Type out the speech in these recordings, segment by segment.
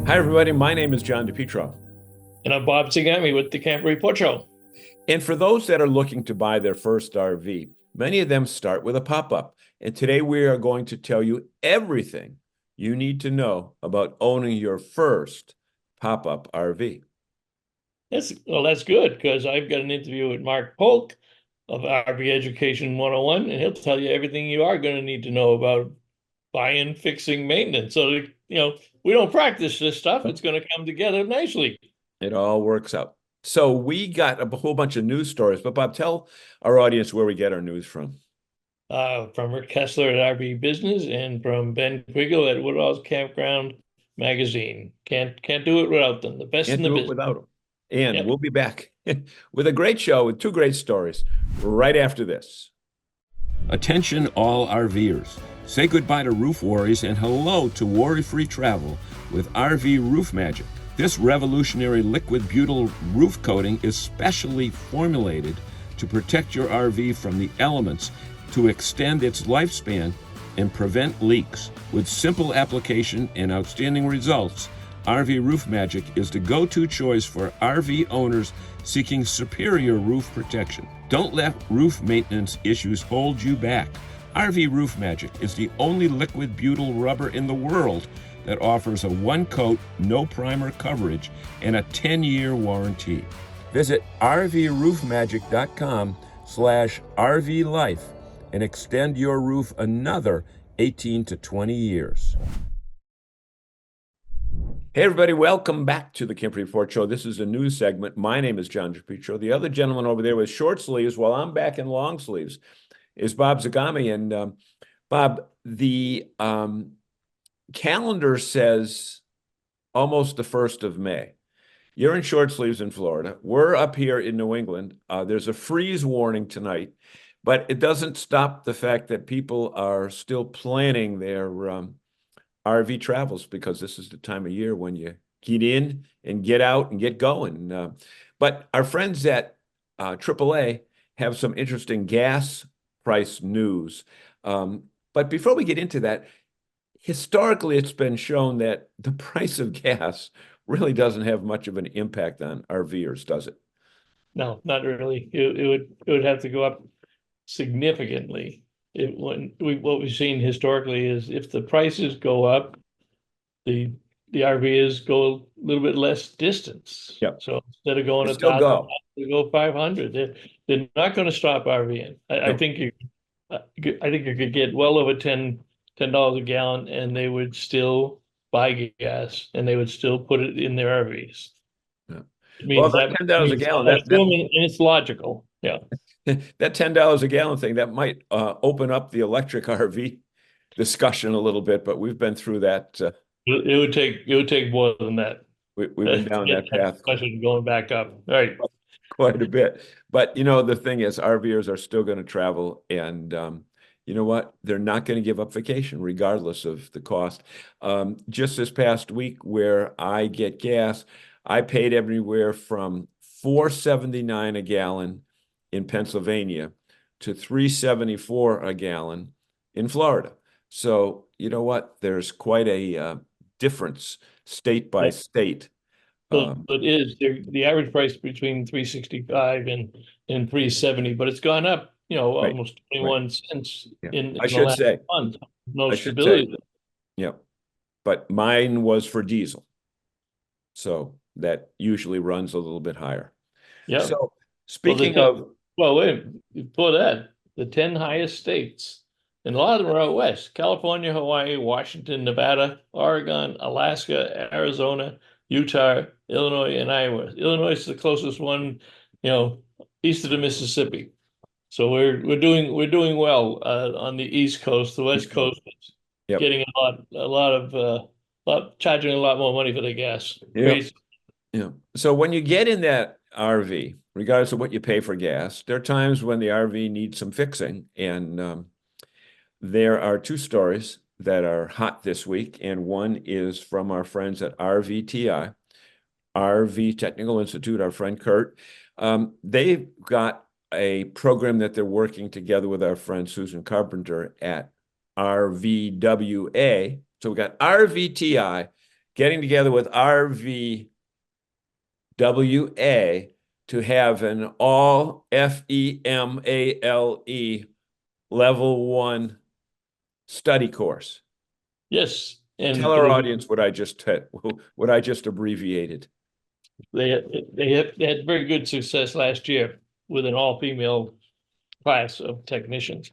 Hi, everybody. My name is John DePietro. And I'm Bob Zagami with the Camp Report Show. And for those that are looking to buy their first RV, many of them start with a pop-up. And today we are going to tell you everything you need to know about owning your first pop-up RV. That's good because I've got an interview with Mark Polk of RV Education 101, and he'll tell you everything you are going to need to know about buying, fixing, maintenance. So, we don't practice this stuff. It's going to come together nicely. It all works out. So we got a whole bunch of news stories, but Bob, tell our audience where we get our news from. From Rick Kessler at RV Business and from Ben Quiggle at Woodall's Campground Magazine. Can't do it without them. The best Can't in the do it business. without them. And Yep. we'll be back with a great show with two great stories right after this. Attention all RVers. Say goodbye to roof worries and hello to worry-free travel with RV Roof Magic. This revolutionary liquid butyl roof coating is specially formulated to protect your RV from the elements to extend its lifespan and prevent leaks. With simple application and outstanding results, RV Roof Magic is the go-to choice for RV owners seeking superior roof protection. Don't let roof maintenance issues hold you back. RV Roof Magic is the only liquid butyl rubber in the world that offers a one-coat, no primer coverage and a 10-year warranty. Visit rvroofmagic.com/RVLife and extend your roof another 18 to 20 years. Hey, everybody, welcome back to the Camp Report Show. This is a news segment. My name is John DePietro. The other gentleman over there with short sleeves, while I'm back in long sleeves, is Bob Zagami. And Bob, the calendar says almost the 1st of May. You're in short sleeves in Florida. We're up here in New England. There's a freeze warning tonight, but it doesn't stop the fact that people are still planning their RV travels because this is the time of year when you get in and get out and get going. But our friends at AAA have some interesting gas price news. But before we get into that, historically, it's been shown that the price of gas really doesn't have much of an impact on RVers, does it? No, not really. It would have to go up significantly. What we've seen historically is if the prices go up, the RVs go a little bit less distance. Yep. So instead of going They still 1,000, go. they go 500. They're not going to stop RVing. I No. think you could get well over $10 a gallon, and they would still buy gas, and they would still put it in their RVs. Yeah. It Well, means that $10 a gallon, and it's logical. Yeah. that $10 a gallon thing, that might open up the electric RV discussion a little bit, but we've been through that. It would take more than that. We've been down that path Especially going back up. Right. quite a bit. But the thing is, RVers are still going to travel, and you know what? They're not going to give up vacation regardless of the cost. Just this past week, where I get gas, I paid everywhere from $4.79 a gallon in Pennsylvania to $3.74 a gallon in Florida. So you know what? There's quite a difference state by state. So it is the average price between 365 and 370, but it's gone up, Right, almost right. 21 cents Yeah. in I the should last say, month. No I should stability. say, yeah. But mine was for diesel. So that usually runs a little bit higher. Yeah. So Well, speaking of, wait, before that, the 10 highest states, and a lot of them are out west: California, Hawaii, Washington, Nevada, Oregon, Alaska, Arizona, Utah, Illinois, and Iowa. Illinois is the closest one, east of the Mississippi. So we're doing well on the East Coast. The West Coast is yep, getting charging a lot more money for the gas. yep, Crazy. yeah. So when you get in that RV, regardless of what you pay for gas, there are times when the RV needs some fixing. And there are two stories that are hot this week, and one is from our friends at RVTI, RV Technical Institute, our friend Kurt. They've got a program that they're working together with our friend Susan Carpenter at RVWA. So we got RVTI getting together with RVWA to have an all FEMALE level 1 study course. Yes, and Tell our audience what I just abbreviated. they had very good success last year with an all-female class of technicians.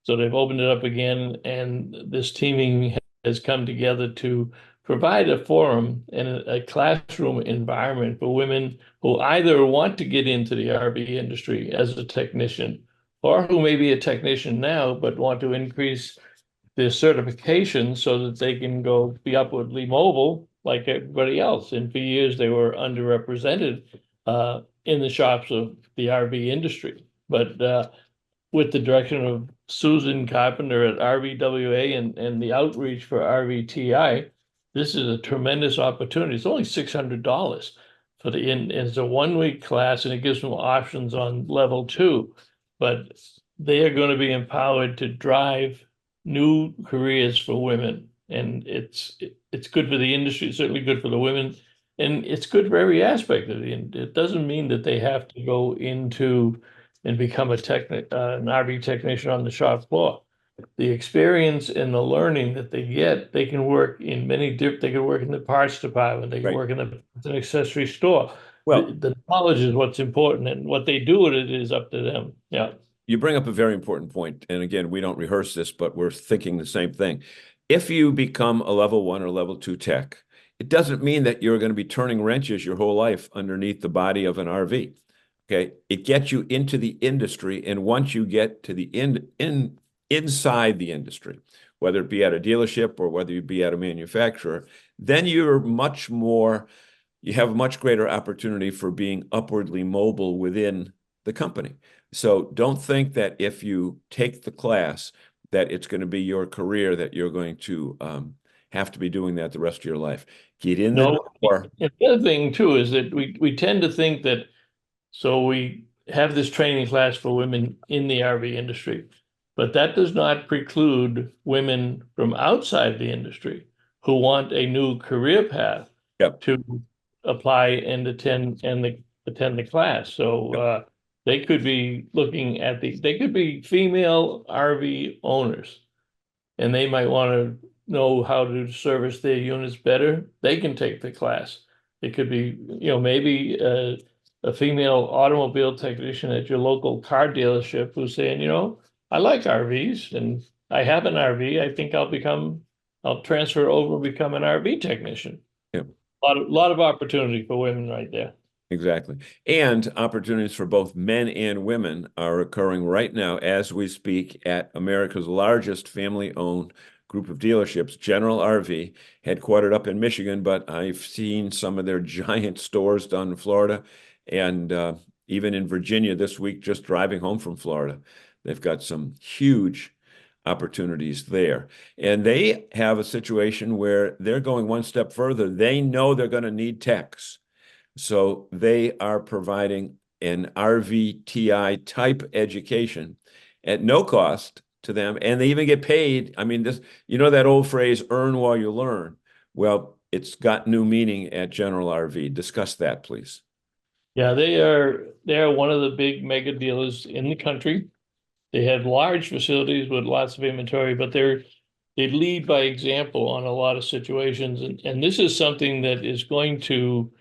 So they've opened it up again, and this teaming has come together to provide a forum and a classroom environment for women who either want to get into the RV industry as a technician, or who may be a technician now but want to increase their certification so that they can go be upwardly mobile like everybody else. And for years, they were underrepresented in the shops of the RV industry. But with the direction of Susan Carpenter at RVWA and the outreach for RVTI, this is a tremendous opportunity. It's only $600 for it's a 1-week class, and it gives them options on level 2. But they are going to be empowered to drive new careers for women, and it's good for the industry. It's certainly good for the women, and it's good for every aspect of it. It doesn't mean that they have to go into and become an RV technician on the shop floor. The experience and the learning that they get, they can work in many different. They can work in the parts department. They can work in an accessory store. Well, the knowledge is what's important, and what they do with it is up to them. Yeah. You bring up a very important point. And again, we don't rehearse this, but we're thinking the same thing. If you become a level 1 or level 2 tech, it doesn't mean that you're going to be turning wrenches your whole life underneath the body of an RV. Okay. It gets you into the industry. And once you get to the inside the industry, whether it be at a dealership or whether you be at a manufacturer, then you have a much greater opportunity for being upwardly mobile within the company. So don't think that if you take the class that it's going to be your career, that you're going to have to be doing that the rest of your life. Get in the door. And the other thing too is that we tend to think that, so we have this training class for women in the RV industry, but that does not preclude women from outside the industry who want a new career path to apply and attend the class. So they could be looking at they could be female RV owners, and they might want to know how to service their units better. They can take the class. It could be, maybe a female automobile technician at your local car dealership who's saying, I like RVs and I have an RV. I think I'll transfer over and become an RV technician. Yeah. A lot of opportunity for women right there. Exactly. And opportunities for both men and women are occurring right now as we speak at America's largest family-owned group of dealerships, General RV, headquartered up in Michigan, but I've seen some of their giant stores down in Florida and even in Virginia this week, just driving home from Florida. They've got some huge opportunities there. And they have a situation where they're going one step further. They know they're going to need techs. So they are providing an RVTI type education at no cost to them. And they even get paid. I mean, that old phrase, earn while you learn. Well, it's got new meaning at General RV. Discuss that, please. Yeah, they are one of the big mega dealers in the country. They have large facilities with lots of inventory, but they lead by example on a lot of situations. And this is something that is going to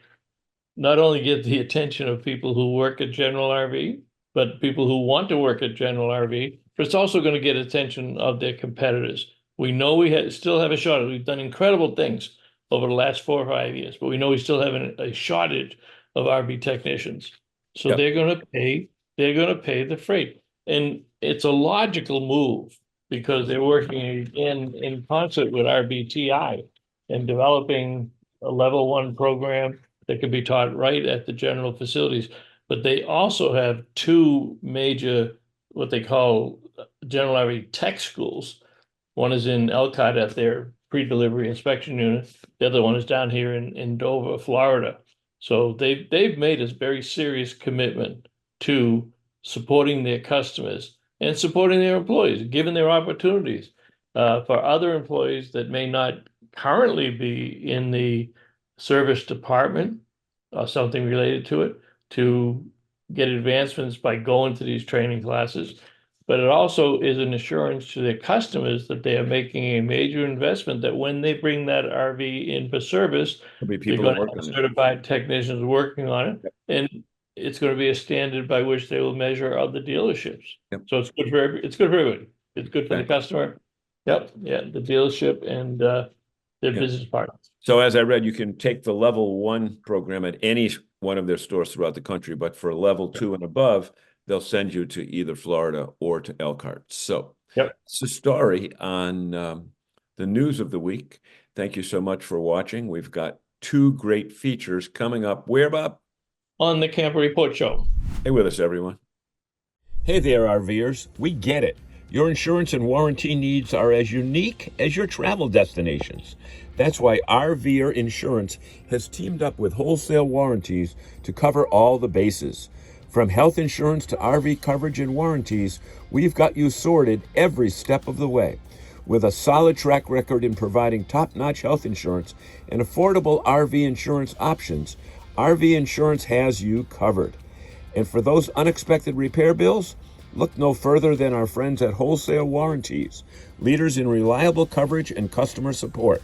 not only get the attention of people who work at General RV, but people who want to work at General RV, but it's also going to get attention of their competitors. We know we still have a shortage. We've done incredible things over the last 4 or 5 years, but we know we still have a shortage of RV technicians. So they're going to pay the freight. And it's a logical move because they're working in concert with RVTI and developing a level 1 program that can be taught right at the general facilities. But they also have 2 major, what they call General RV tech schools. One is in Elkhart at their pre-delivery inspection unit. The other one is down here in Dover, Florida. So they've made a very serious commitment to supporting their customers and supporting their employees, giving their opportunities for other employees that may not currently be in the service department or something related to it to get advancements by going to these training classes. But it also is an assurance to their customers that they are making a major investment, that when they bring that RV in for service, There'll be they're people that going work to have on it. certified technicians working on it. Yep. And it's going to be a standard by which they will measure other dealerships. Yep. So it's good for everybody. It's good for the Exactly. customer. Yep, yeah, the dealership and their Yeah. business partners. So as I read, you can take the level 1 program at any one of their stores throughout the country, but for level 2 and above, they'll send you to either Florida or to Elkhart. So Yep. it's a story on the news of the week. Thank you so much for watching. We've got 2 great features coming up. Where, Bob? On the Camper Report Show. Stay with us, everyone. Hey there, RVers. We get it. Your insurance and warranty needs are as unique as your travel destinations. That's why RVer Insurance has teamed up with Wholesale Warranties to cover all the bases. From health insurance to RV coverage and warranties, we've got you sorted every step of the way. With a solid track record in providing top-notch health insurance and affordable RV insurance options, RV Insurance has you covered. And for those unexpected repair bills, look no further than our friends at Wholesale Warranties, leaders in reliable coverage and customer support.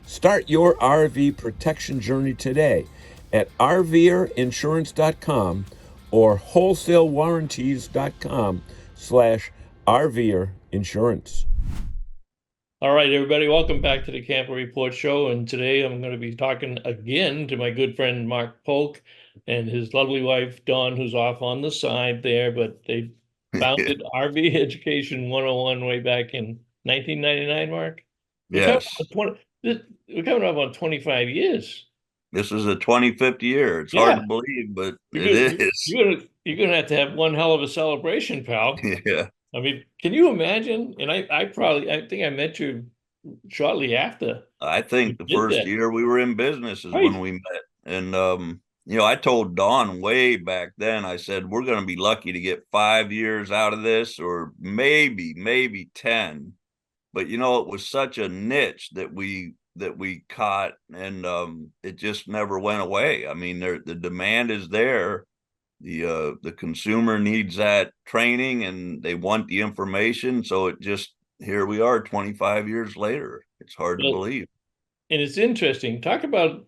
Start your RV protection journey today at rverinsurance.com or wholesalewarranties.com/rverinsurance. All right, everybody, welcome back to the Camper Report Show. And today I'm going to be talking again to my good friend Mark Polk and his lovely wife Dawn, who's off on the side there, but they founded RV Education 101 way back in 1999, Mark. Yes. We're coming up on 25 years. This is the 25th year. It's hard to believe, but it is. You're gonna have to have one hell of a celebration, pal. Yeah. I mean, can you imagine? And I think I met you shortly after. I think the first year we were in business is when we met. And I told Dawn way back then, I said, we're gonna be lucky to get 5 years out of this, or maybe 10. But it was such a niche that we caught, and it just never went away. I mean, the demand is there. The consumer needs that training, and they want the information. So here we are 25 years later. It's hard to believe. And it's interesting. Talk about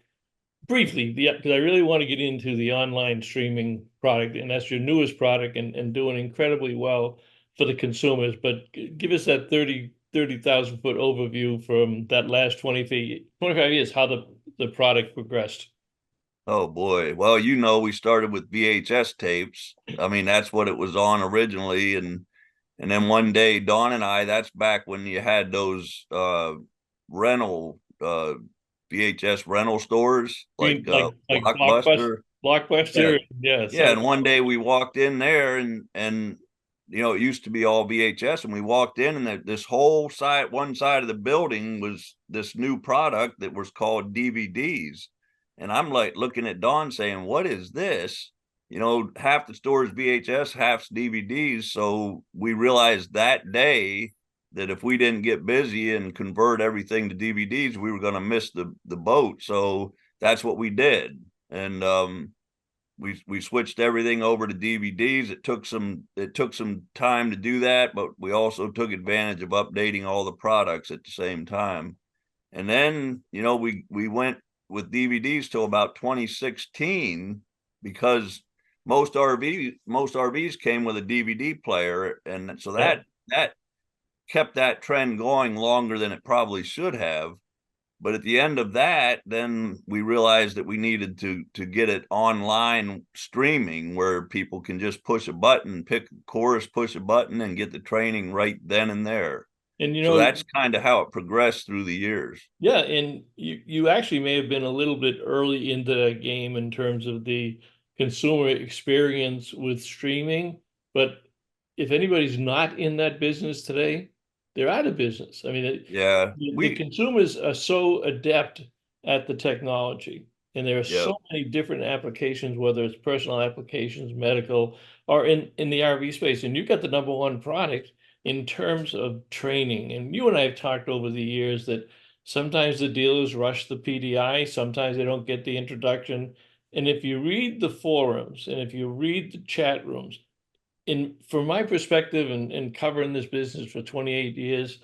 briefly, because I really want to get into the online streaming product, and that's your newest product and doing incredibly well for the consumers. But give us that 30,000 foot overview from that last 25 years, how the product progressed. Oh boy. Well, we started with VHS tapes. I mean, that's what it was on originally. And then one day, Dawn and I, that's back when you had those VHS rental stores, like Blockbuster. Blockbuster. Yeah. Yeah. And one day we walked in there and it used to be all VHS, and we walked in, and this whole one side of the building was this new product that was called DVDs. And I'm like looking at Dawn saying, what is this? Half the store's VHS, half's DVDs. So we realized that day that if we didn't get busy and convert everything to DVDs, we were going to miss the boat. So that's what we did. And we switched everything over to DVDs. It took some time to do that, but we also took advantage of updating all the products at the same time. And then, we went with DVDs till about 2016, because most RVs came with a DVD player, and so that kept that trend going longer than it probably should have. But at the end of that, then we realized that we needed to get it online streaming, where people can just push a button, pick a course, push a button, and get the training right then and there. And so that's kind of how it progressed through the years. Yeah, and you actually may have been a little bit early into the game in terms of the consumer experience with streaming. But if anybody's not in that business today, they're out of business. I mean, the consumers are so adept at the technology, and there are so many different applications, whether it's personal applications, medical, or in the RV space. And you've got the number one product in terms of training. And you and I have talked over the years that Sometimes the dealers rush the PDI, sometimes they don't get the introduction. And if you read the forums and if you read the chat rooms, from my perspective and covering this business for 28 years,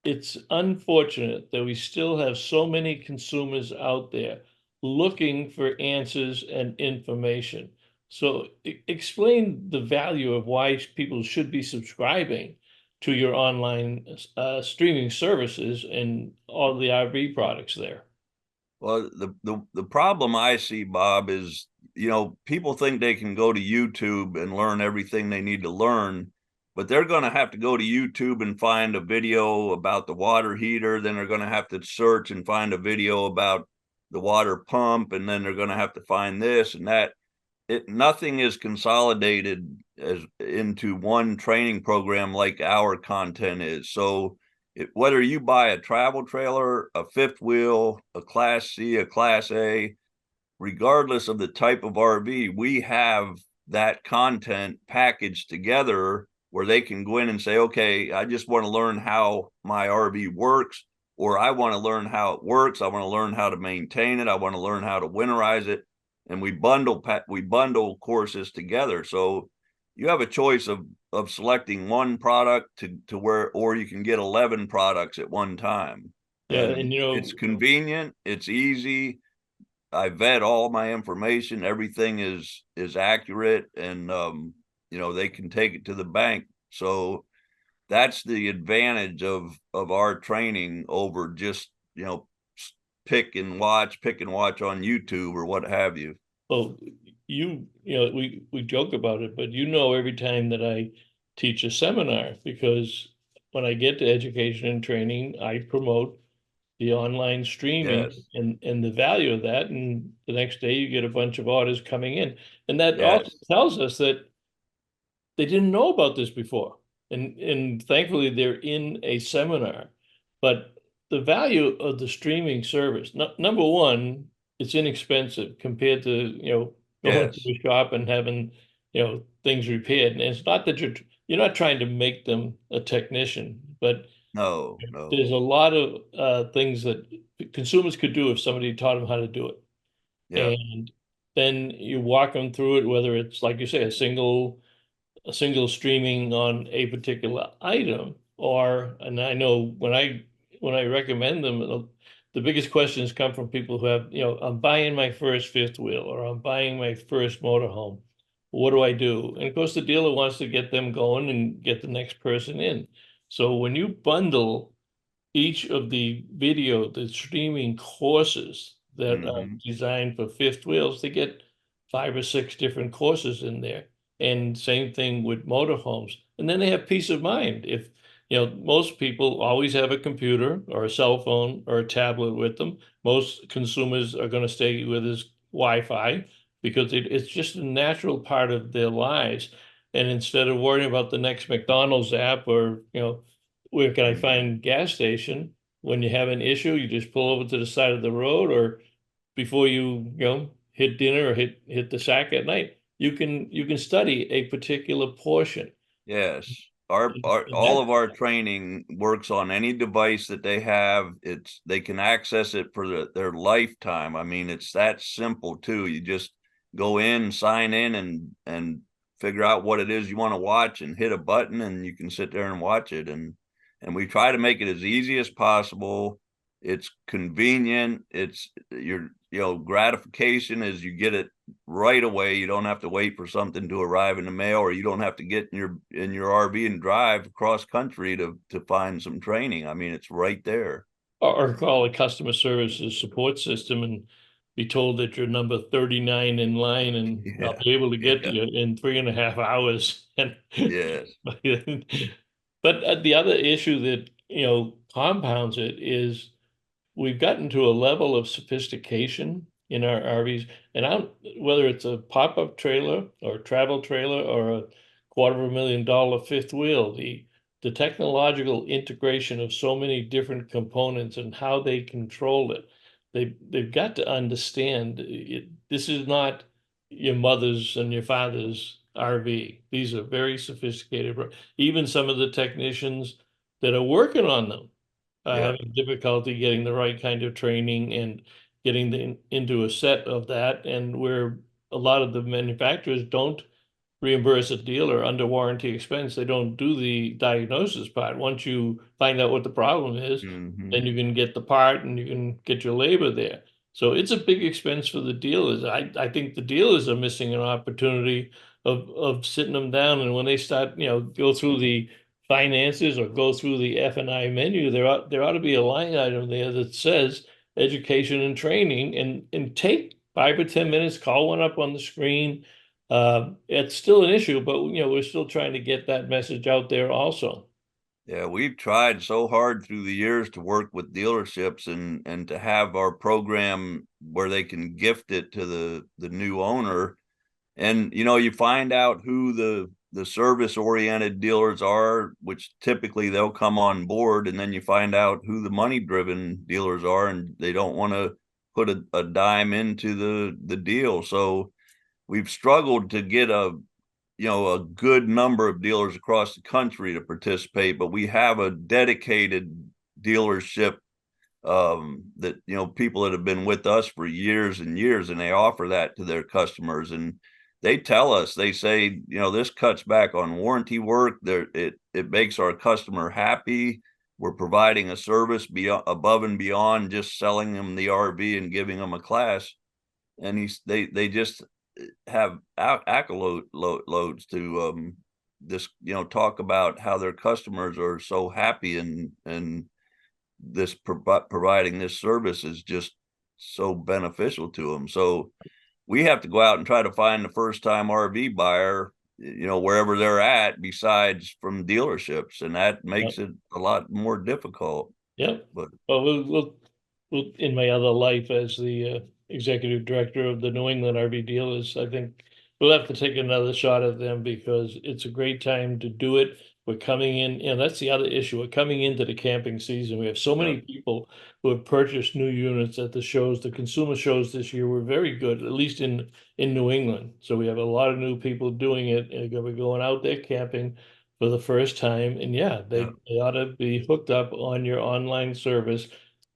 it's unfortunate that we still have so many consumers out there looking for answers and information. So explain the value of why people should be subscribing to your online streaming services and all the RV products there. Well, the problem I see, Bob, is, you know, people think they can go to YouTube and learn everything they need to learn, but they're going to have to go to YouTube and find a video about the water heater. Then they're going to have to search and find a video about the water pump, and then they're going to have to find this and that. Nothing is consolidated as into one training program like our content is. So whether you buy a travel trailer, a fifth wheel, a Class C, a Class A, regardless of the type of RV, we have that content packaged together where they can go in and say, okay, I just want to learn how my RV works, or I want to learn how it works. I want to learn how to maintain it. I want to learn how to winterize it. And we bundle courses together. So you have a choice of selecting one product to where, or you can get 11 products at one time. Yeah, and you know, it's convenient, it's easy. I vet all my information, everything is accurate, and you know, they can take it to the bank. So that's the advantage of our training over just, you know, pick and watch on YouTube or what have you. well, you know, we joke about it, but you know, every time that I teach a seminar, because when I get to education and training, I promote the online streaming Yes, and the value of that. And the next day you get a bunch of orders coming in. And that also yes, tells us that they didn't know about this before. And thankfully they're in a seminar. But the value of the streaming service, number one, it's inexpensive compared to, you know, going to yes. a shop and having, you know, things repaired. And it's not that you're not trying to make them a technician, but No, no. there's a lot of things that consumers could do if somebody taught them how to do it. Yeah. And then you walk them through it, whether it's like you say, a single streaming on a particular item, or, and I know when I recommend them, the biggest questions come from people who have, you know, I'm buying my first fifth wheel or I'm buying my first motorhome. What do I do? And of course, the dealer wants to get them going and get the next person in. So when you bundle each of the streaming courses that are Hmm. designed for fifth wheels, they get 5 or 6 different courses in there. And same thing with motorhomes. And then they have peace of mind. If, you know, most people always have a computer or a cell phone or a tablet with them. Most consumers are going to stay with his Wi-Fi because it's just a natural part of their lives. And instead of worrying about the next McDonald's app or, you know, where can I find gas station? When you have an issue, you just pull over to the side of the road, or before you know, hit dinner or hit the sack at night, you can study a particular portion. Yes. Our And all that of our training works on any device that they have. They can access it for their lifetime. I mean, it's that simple too. You just go in, sign in, and figure out what it is you want to watch and hit a button, and you can sit there and watch it. And we try to make it as easy as possible. It's convenient. It's your, you know, gratification is you get it right away. You don't have to wait for something to arrive in the mail, or you don't have to get in your RV and drive across country to find some training. I mean, it's right there. or call a customer services support system and be told that you're number 39 in line and I'll Yeah. be able to get to Yeah. you in 3.5 hours. And Yes. but the other issue that, you know, compounds it is we've gotten to a level of sophistication in our RVs, and whether it's a pop-up trailer or a travel trailer or a $250,000 fifth wheel, the technological integration of so many different components and how they control it, they've got to understand it. This is not your mother's and your father's RV. These are very sophisticated. Even some of the technicians that are working on them Yeah. having difficulty getting the right kind of training and getting into a set of that, and where a lot of the manufacturers don't reimburse a dealer under warranty expense. They don't do the diagnosis part. Once you find out what the problem is, Hmm. then you can get the part and you can get your labor there. So it's a big expense for the dealers. I think the dealers are missing an opportunity of sitting them down, and when they start, go through the finances or go through the F&I menu, there ought to be a line item there that says education and training, and take 5 or 10 minutes, call one up on the screen. It's still an issue, but we're still trying to get that message out there also. Yeah, we've tried so hard through the years to work with dealerships and to have our program where they can gift it to the new owner. And you find out who the service oriented dealers are, which typically they'll come on board, and then you find out who the money driven dealers are, and they don't want to put a dime into the deal. So we've struggled to get a good number of dealers across the country to participate, but we have a dedicated dealership that people that have been with us for years and years, and they offer that to their customers. And they tell us, they say, this cuts back on warranty work. It makes our customer happy. We're providing a service above and beyond just selling them the RV and giving them a class. And they just have accolades to this, talk about how their customers are so happy, and this providing this service is just so beneficial to them. So we have to go out and try to find the first time RV buyer, wherever they're at, besides from dealerships, and that makes it a lot more difficult. Yep. But Well, we'll in my other life as the executive director of the New England RV dealers, I think we'll have to take another shot at them because it's a great time to do it. We're coming in, that's the other issue. We're coming into the camping season. We have so many people who have purchased new units at the shows. The consumer shows this year were very good, at least in New England. So we have a lot of new people doing it, and we're going out there camping for the first time. And yeah, they ought to be hooked up on your online service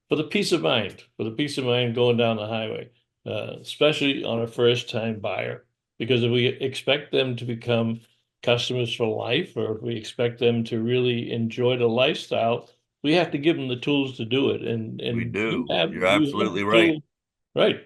for the peace of mind, going down the highway, especially on a first time buyer. Because if we expect them to become customers for life, or if we expect them to really enjoy the lifestyle, we have to give them the tools to do it. And we do. you have You're absolutely the right. tool. Right.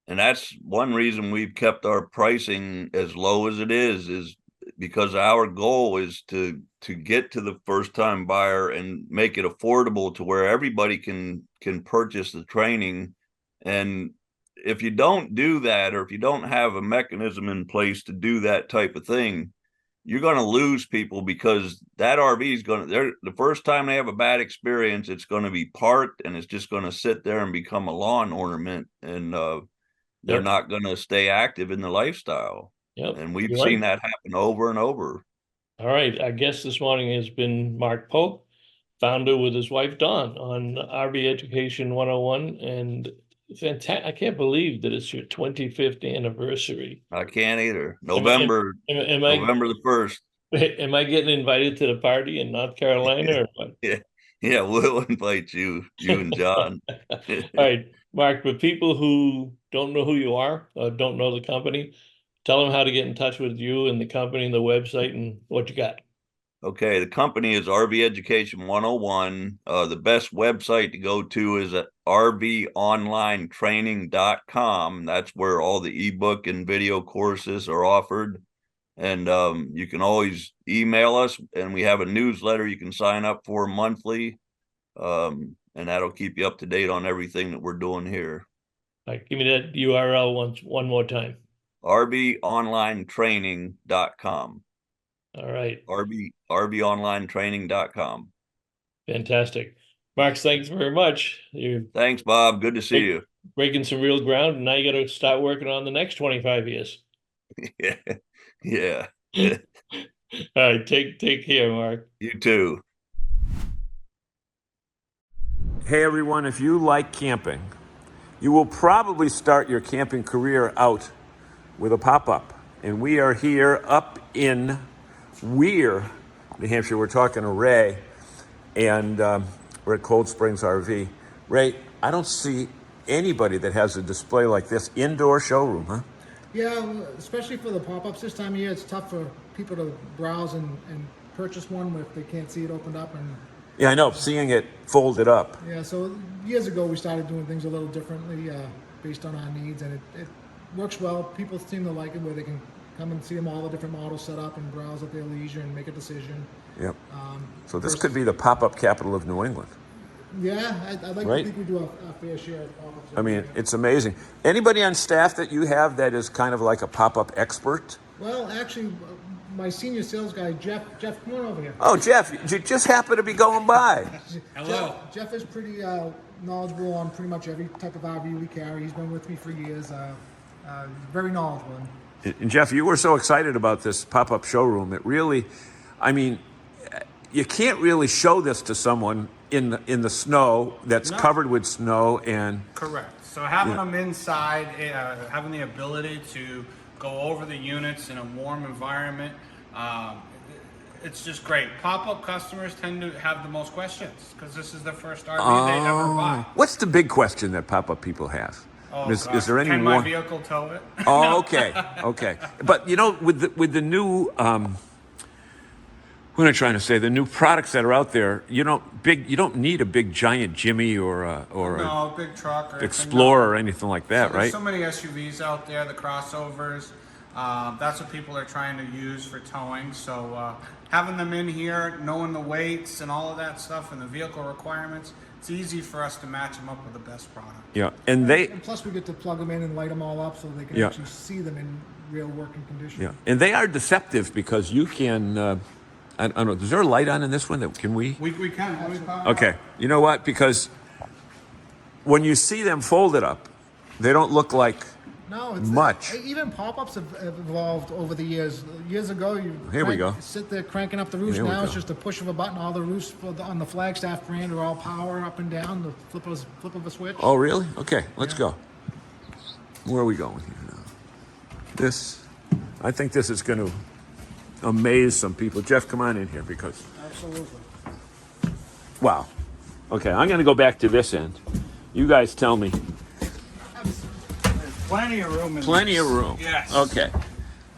And that's one reason we've kept our pricing as low as it is because our goal is to get to the first time buyer and make it affordable to where everybody can purchase the training. And if you don't do that, or if you don't have a mechanism in place to do that type of thing, you're going to lose people, because that RV is the first time they have a bad experience, it's going to be parked and it's just going to sit there and become a lawn ornament. And they're not going to stay active in the lifestyle. Yep. And we've You're seen right. that happen over and over. All right. Our guest this morning has been Mark Polk, founder with his wife Dawn on RV Education 101. And fantastic. I can't believe that it's your 25th anniversary. I can't either. Am, November I the 1st. am I getting invited to the party in North Carolina or what? Yeah. Yeah, we'll invite you and John. All right, Mark, for people who don't know who you are, don't know the company, tell them how to get in touch with you and the company and the website and what you got. Okay, the company is RV Education 101. The best website to go to is at rvonlinetraining.com. That's where all the ebook and video courses are offered. And you can always email us, and we have a newsletter you can sign up for monthly. And that'll keep you up to date on everything that we're doing here. All right, give me that URL one more time. rvonlinetraining.com. All right. rvonlinetraining.com. Fantastic. Mark, thanks very much. Thanks, Bob. Good to see you. Breaking some real ground, and now you got to start working on the next 25 years. Yeah. Yeah. All right. Take care, Mark. You too. Hey everyone, if you like camping, you will probably start your camping career out with a pop-up. And we are here up in Weir, New Hampshire. We're talking to Ray. And We're at Cold Springs RV. Ray, I don't see anybody that has a display like this indoor showroom, huh? Yeah, especially for the pop-ups this time of year, it's tough for people to browse and purchase one if they can't see it opened up. And Yeah, I know. Seeing it folded up. yeah, so years ago we started doing things a little differently based on our needs, and it works well. People seem to like it where they can come and see them all the different models set up and browse at their leisure and make a decision. Yep. So this could be the pop-up capital of New England. Yeah, I'd like Right. to think we do a fair share of pop-ups. I mean, it's amazing. Anybody on staff that you have that is kind of like a pop-up expert? Well, actually, my senior sales guy, Jeff, come on over here. Oh, Jeff, you just happen to be going by. Hello. Jeff is pretty knowledgeable on pretty much every type of RV we carry. He's been with me for years. Very knowledgeable. And Jeff, you were so excited about this pop-up showroom. It really, I mean, you can't really show this to someone in the snow that's covered with snow and Correct. So having them inside, having the ability to go over the units in a warm environment, it's just great. Pop-up customers tend to have the most questions because this is the first RV they ever buy. What's the big question that pop-up people have? Oh, is gosh. there any Can my one? vehicle tow it? Oh, okay, okay. But you know, with the new, what am I trying to say? The new products that are out there, you don't need a big giant Jimmy or a No, big truck or Explorer or anything like that, There's right? so many SUVs out there, the crossovers. That's what people are trying to use for towing. So having them in here, knowing the weights and all of that stuff and the vehicle requirements, it's easy for us to match them up with the best product. Yeah, and And plus, we get to plug them in and light them all up so they can Yeah. actually see them in real working condition. yeah, and they are deceptive because you can. I don't know. Is there a light on in this one? Can we? We can. Let me power it Okay. up. You know what? Because when you see them folded up, they don't look like. No, it's Much. Even pop-ups have evolved over the years. Years ago, Here we go. sit there cranking up the roofs. Here we Now it's go. just a push of a button. All the roofs on the Flagstaff brand are all power up and down. The flip of a switch. Oh, really? Okay, let's go. Where are we going here now? This, I think this is going to amaze some people. Jeff, come on in here because, Absolutely. wow. Okay, I'm going to go back to this end. You guys tell me. Plenty of room. Plenty of room. Yes. Okay.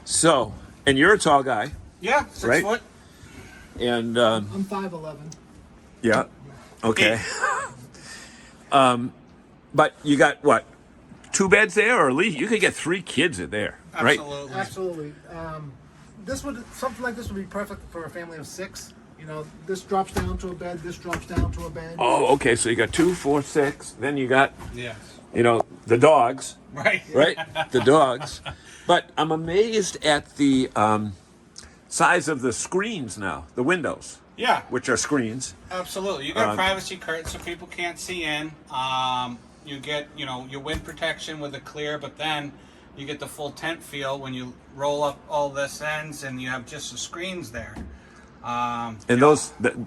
So, and you're a tall guy, Yeah, 6 Right? foot. and I'm 5'11". yeah. Okay. But you got what? 2 beds there, or at least you could get 3 kids in there, right? Absolutely. Absolutely. Something like this would be perfect for a family of 6. You know, this drops down to a bed. This drops down to a bed. Oh, okay. So you got 2, 4, 6. Then you got, Yes. the dogs, Right. right? The dogs. But I'm amazed at the size of the screens now, the windows, Yeah. which are screens. Absolutely. You got privacy curtains so people can't see in. You get, your wind protection with a clear, but then you get the full tent feel when you roll up all this ends and you have just the screens there. And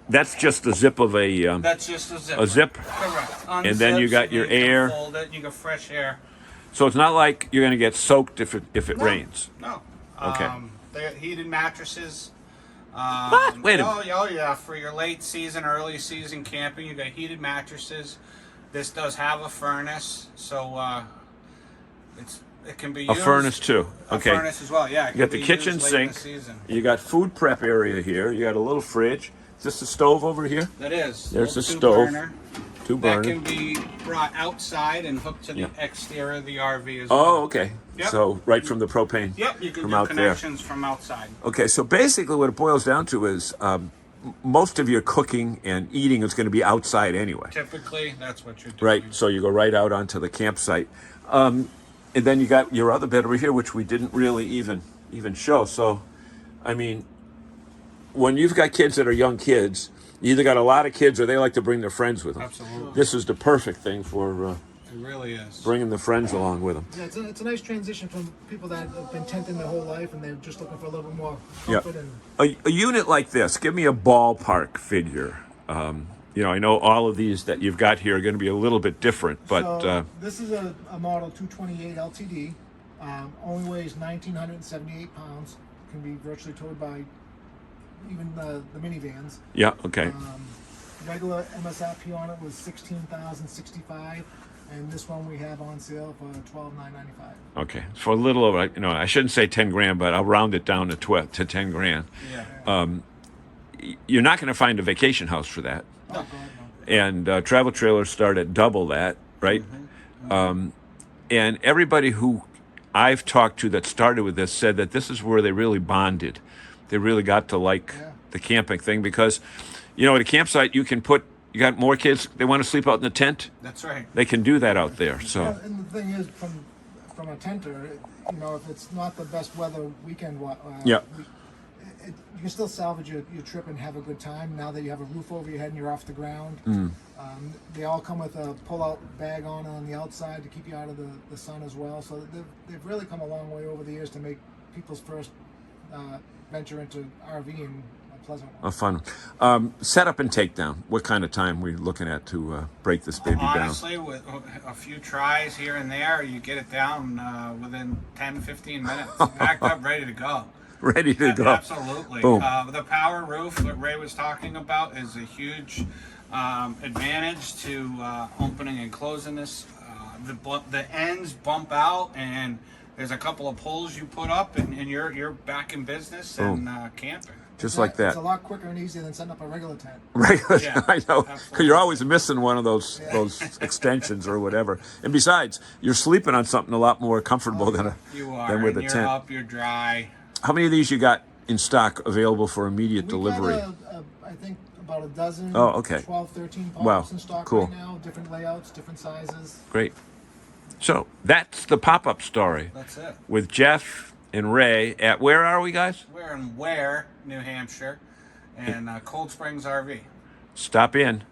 that's just the zip of a. That's just a zip. A zip? Correct. And then you Unzips, got your and you can air. Fold it. You got fresh air. So it's not like you're going to get soaked if it No. rains. No. Okay. They got heated mattresses. What? Wait a minute. Oh yeah. For your late season, early season camping, you got heated mattresses. This does have a furnace, so it can be A used. furnace too. A Okay. furnace as well. Yeah. it You got can the be kitchen used late in the sink. season. You got food prep area here. You got a little fridge. Is this the stove over here? That is. There's Little the stove. two-burner. 2 That burner. can be brought outside and hooked to the Yeah. exterior of the RV as well. Oh, okay. Yep. So right from the propane. Yep, you can from do out there. connections from outside. Okay, so basically what it boils down to is most of your cooking and eating is going to be outside anyway, Typically, that's what you're doing. right? So you go right out onto the campsite. And then you got your other bed over here, which we didn't really even show. So, I mean, when you've got kids that are young kids, you either got a lot of kids or they like to bring their friends with them. Absolutely. This is the perfect thing for It really is. bringing the friends along with them. Yeah, it's a nice transition from people that have been tenting their whole life and they're just looking for a little bit more Yeah. comfort. And A unit like this, give me a ballpark figure. I know all of these that you've got here are going to be a little bit different, but so this is a model 228 LTD. Only weighs 1,978 pounds. Can be virtually towed by even the minivans. yeah, okay. regular MSRP on it was $16,065, and this one we have on sale for $12,995. Okay, for a little over, I shouldn't say 10 grand, but I'll round it down to 10 grand. Yeah. You're not going to find a vacation house for that. Oh, God, no. And travel trailers start at double that, right? And everybody who I've talked to that started with this said that this is where they really bonded. They really got to like the camping thing because, at a campsite you got more kids, they want to sleep out in the tent. That's right. They can do that out there. So Yeah, and the thing is, from a tenter, if it's not the best weather weekend, Yeah. You can still salvage your trip and have a good time now that you have a roof over your head and you're off the ground. They all come with a pull-out bag on the outside to keep you out of the sun as well. So they've really come a long way over the years to make people's first venture into RVing a pleasant one. a fun setup and takedown. What kind of time we looking at to break this baby down? Honestly, with a few tries here and there, you get it down within 10, 15 minutes. Packed up, ready to go. Ready to go. Absolutely. Boom. The power roof that Ray was talking about is a huge advantage to opening and closing this. The ends bump out, and there's a couple of pulls you put up, and you're back in business and camping. Just like that. It's a lot quicker and easier than setting up a regular tent. Regular, Yeah, I know, because absolutely. you're always missing one of those extensions or whatever. And besides, you're sleeping on something a lot more comfortable than You are, than with and a you're tent. up, you're dry. How many of these you got in stock available for immediate We've delivery? got I think about a dozen, Oh, okay. 12, 13 pop-ups Wow, in stock cool. right now, different layouts, different sizes. Great. So that's the pop-up story That's it. with Jeff and Ray at, where are we, guys? We're in Ware, New Hampshire, and Cold Springs RV. Stop in.